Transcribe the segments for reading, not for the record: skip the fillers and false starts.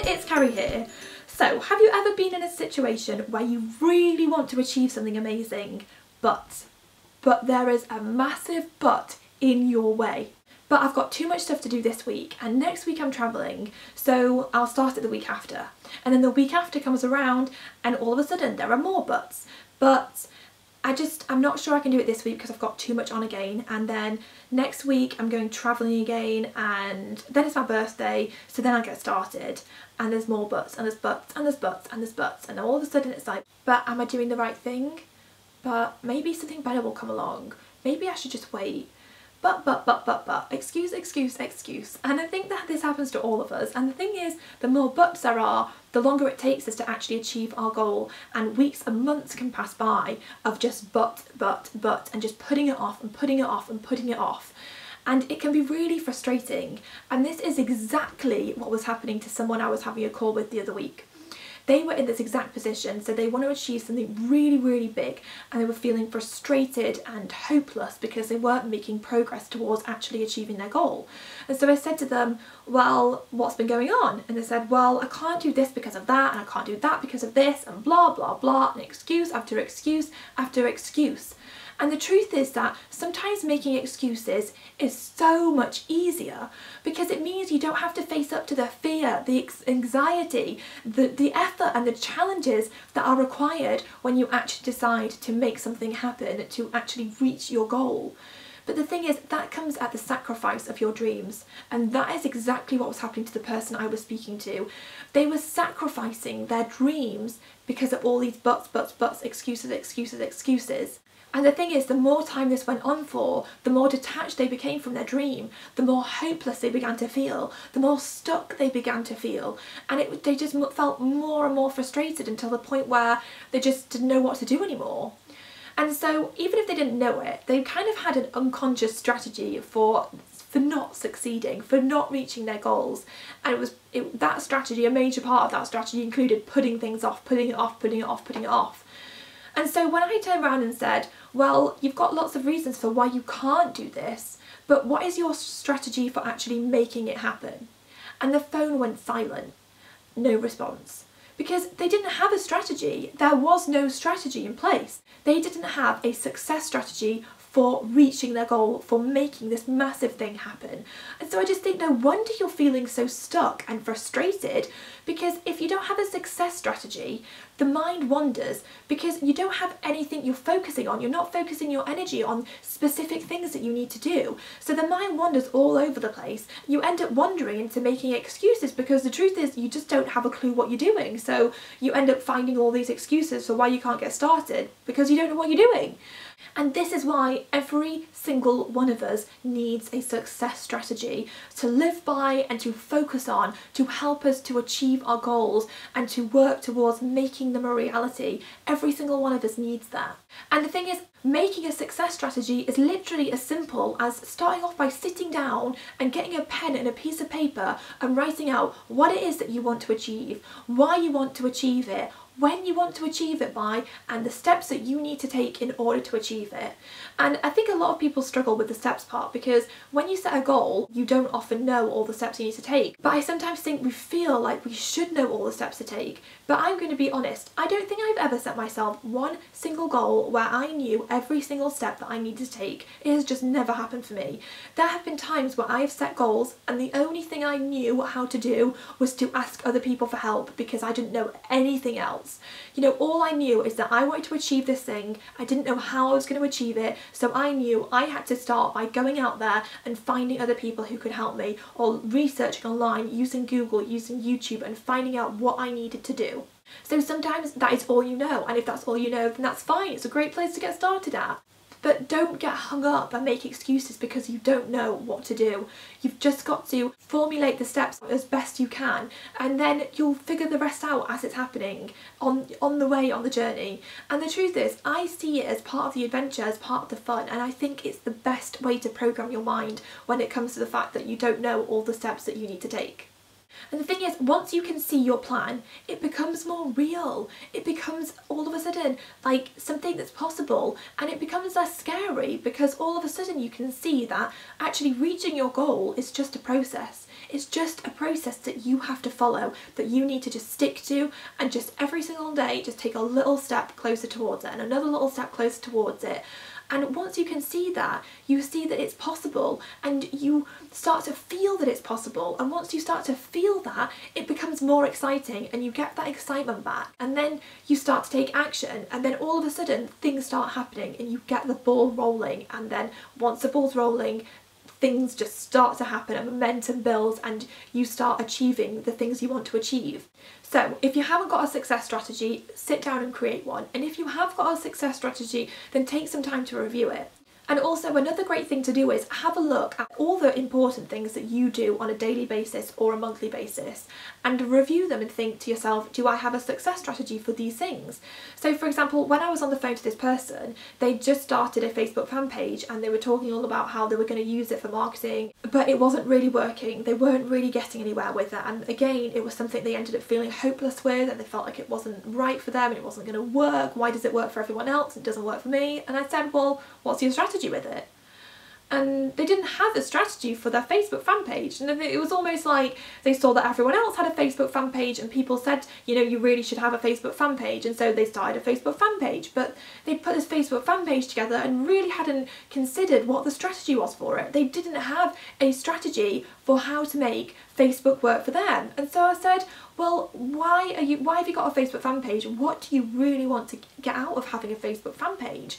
it's Carrie here. So, have you ever been in a situation where you really want to achieve something amazing, but there is a massive but in your way? But I've got too much stuff to do this week, and next week I'm travelling, so I'll start it the week after. And then the week after comes around, and all of a sudden there are more buts. But I'm not sure I can do it this week because I've got too much on again, and then next week I'm going travelling again, and then it's my birthday, so then I get started, and there's more buts, and there's buts, and there's buts, and there's buts, and all of a sudden it's like, but am I doing the right thing? But maybe something better will come along. Maybe I should just wait. But, excuse. And I think that this happens to all of us. And the thing is, the more buts there are, the longer it takes us to actually achieve our goal. And weeks and months can pass by of just but, and just putting it off and putting it off and putting it off. And it can be really frustrating. And this is exactly what was happening to someone I was having a call with the other week. They were in this exact position, so they want to achieve something really, really big, and they were feeling frustrated and hopeless because they weren't making progress towards actually achieving their goal. And so I said to them, well, what's been going on? And they said, well, I can't do this because of that, and I can't do that because of this, and blah, blah, blah, and excuse after excuse after excuse. And the truth is that sometimes making excuses is so much easier because it means you don't have to face up to the fear, the anxiety, the effort and the challenges that are required when you actually decide to make something happen, to actually reach your goal. But the thing is, that comes at the sacrifice of your dreams. And that is exactly what was happening to the person I was speaking to. They were sacrificing their dreams because of all these buts, excuses. And the thing is, the more time this went on for, the more detached they became from their dream, the more hopeless they began to feel, the more stuck they began to feel. And they just felt more and more frustrated until the point where they just didn't know what to do anymore. And so even if they didn't know it, they kind of had an unconscious strategy for not succeeding, for not reaching their goals. And that strategy, a major part of that strategy included putting things off, putting it off. And so when I turned around and said, well, you've got lots of reasons for why you can't do this, but what is your strategy for actually making it happen? And the phone went silent. No response. Because they didn't have a strategy. There was no strategy in place. They didn't have a success strategy for reaching their goal, for making this massive thing happen. And so I just think no wonder you're feeling so stuck and frustrated, because if you don't have a success strategy, the mind wanders because you don't have anything you're focusing on. You're not focusing your energy on specific things that you need to do. So the mind wanders all over the place. You end up wandering into making excuses because the truth is you just don't have a clue what you're doing. So you end up finding all these excuses for why you can't get started because you don't know what you're doing. And this is why every single one of us needs a success strategy to live by and to focus on, to help us to achieve our goals and to work towards making them a reality. Every single one of us needs that. And the thing is, making a success strategy is literally as simple as starting off by sitting down and getting a pen and a piece of paper and writing out what it is that you want to achieve, why you want to achieve it, when you want to achieve it by, and the steps that you need to take in order to achieve it. And I think a lot of people struggle with the steps part because when you set a goal, you don't often know all the steps you need to take. But I sometimes think we feel like we should know all the steps to take. But I'm going to be honest, I don't think I've ever set myself one single goal where I knew every single step that I needed to take. It has just never happened for me. There have been times where I have set goals and the only thing I knew how to do was to ask other people for help because I didn't know anything else. You know, all I knew is that I wanted to achieve this thing. I didn't know how I was going to achieve it, so I knew I had to start by going out there and finding other people who could help me, or researching online, using Google, using YouTube, and finding out what I needed to do. So sometimes that is all you know, and if that's all you know, then that's fine. It's a great place to get started at. But don't get hung up and make excuses because you don't know what to do. You've just got to formulate the steps as best you can, and then you'll figure the rest out as it's happening on the way, on the journey. And the truth is, I see it as part of the adventure, as part of the fun, and I think it's the best way to program your mind when it comes to the fact that you don't know all the steps that you need to take. And the thing is, once you can see your plan, it becomes more real. It becomes all of a sudden like something that's possible, and it becomes less scary because all of a sudden you can see that actually reaching your goal is just a process. It's just a process that you have to follow, that you need to just stick to, and just every single day just take a little step closer towards it and another little step closer towards it. And once you can see that, you see that it's possible, and you start to feel that it's possible. And once you start to feel that, it becomes more exciting, and you get that excitement back. And then you start to take action, and then all of a sudden things start happening and you get the ball rolling. And then once the ball's rolling, things just start to happen and momentum builds, and you start achieving the things you want to achieve. So if you haven't got a success strategy, sit down and create one. And if you have got a success strategy, then take some time to review it. And also another great thing to do is have a look at all the important things that you do on a daily basis or a monthly basis, and review them and think to yourself, do I have a success strategy for these things? So for example, when I was on the phone to this person, they just started a Facebook fan page and they were talking all about how they were going to use it for marketing, but it wasn't really working. They weren't really getting anywhere with it. And again, it was something they ended up feeling hopeless with, and they felt like it wasn't right for them and it wasn't going to work. Why does it work for everyone else and it doesn't work for me? And I said, well, what's your strategy with it? And they didn't have a strategy for their Facebook fan page, and it was almost like they saw that everyone else had a Facebook fan page and people said, you know, you really should have a Facebook fan page, and so they started a Facebook fan page. But they put this Facebook fan page together and really hadn't considered what the strategy was for it. They didn't have a strategy for how to make Facebook work for them. And so I said, well, why have you got a Facebook fan page? What do you really want to get out of having a Facebook fan page?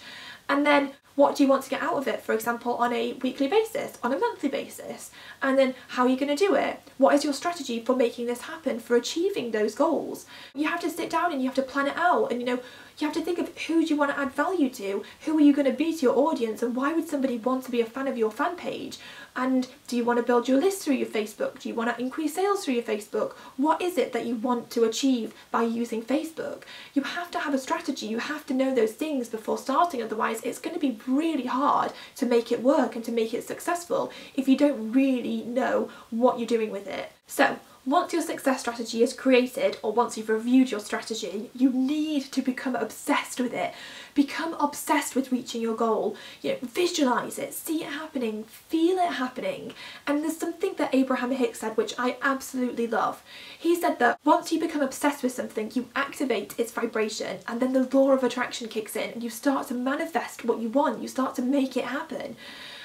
And then what do you want to get out of it, for example, on a weekly basis, on a monthly basis? And then how are you going to do it? What is your strategy for making this happen, for achieving those goals? You have to sit down and you have to plan it out, and you know, you have to think of who do you want to add value to, who are you going to be to your audience, and why would somebody want to be a fan of your fan page? And do you want to build your list through your Facebook? Do you want to increase sales through your Facebook? What is it that you want to achieve by using Facebook? You have to have a strategy. You have to know those things before starting, otherwise it's going to be really hard to make it work and to make it successful if you don't really know what you're doing with it. So once your success strategy is created, or once you've reviewed your strategy, you need to become obsessed with it. Become obsessed with reaching your goal. You know, visualize it, see it happening, feel it happening. And there's something that Abraham Hicks said which I absolutely love. He said that once you become obsessed with something, you activate its vibration, and then the law of attraction kicks in and you start to manifest what you want. You start to make it happen.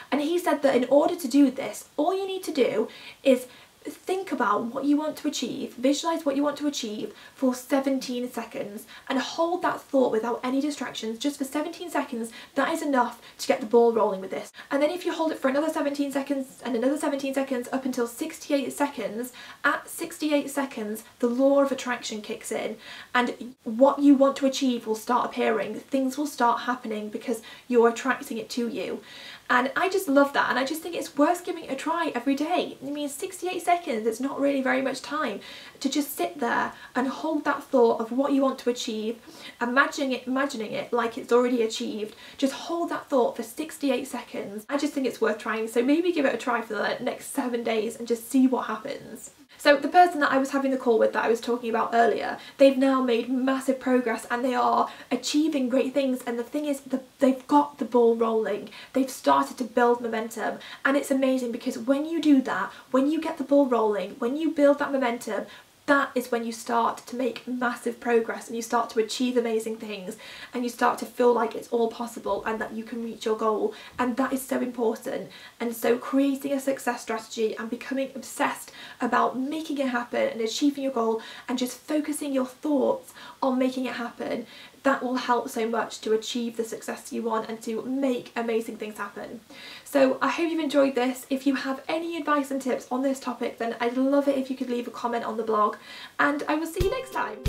And he said that in order to do this, all you need to do is think about what you want to achieve, visualize what you want to achieve for 17 seconds, and hold that thought without any distractions just for 17 seconds. That is enough to get the ball rolling with this. And then if you hold it for another 17 seconds and another 17 seconds up until 68 seconds, at 68 seconds the law of attraction kicks in, and what you want to achieve will start appearing. Things will start happening because you're attracting it to you. And I just love that, and I just think it's worth giving it a try every day. I mean, 68 seconds, it's not really very much time to just sit there and hold that thought of what you want to achieve, imagining it like it's already achieved. Just hold that thought for 68 seconds. I just think it's worth trying, so maybe give it a try for the next 7 days and just see what happens. So the person that I was having the call with that I was talking about earlier, they've now made massive progress and they are achieving great things, and the thing is they've got the ball rolling. They've started to build momentum, and it's amazing because when you do that, when you get the ball rolling, when you build that momentum, that is when you start to make massive progress and you start to achieve amazing things, and you start to feel like it's all possible and that you can reach your goal. And that is so important. And so creating a success strategy and becoming obsessed about making it happen and achieving your goal, and just focusing your thoughts on making it happen, that will help so much to achieve the success you want and to make amazing things happen. So I hope you've enjoyed this. If you have any advice and tips on this topic, then I'd love it if you could leave a comment on the blog, and I will see you next time.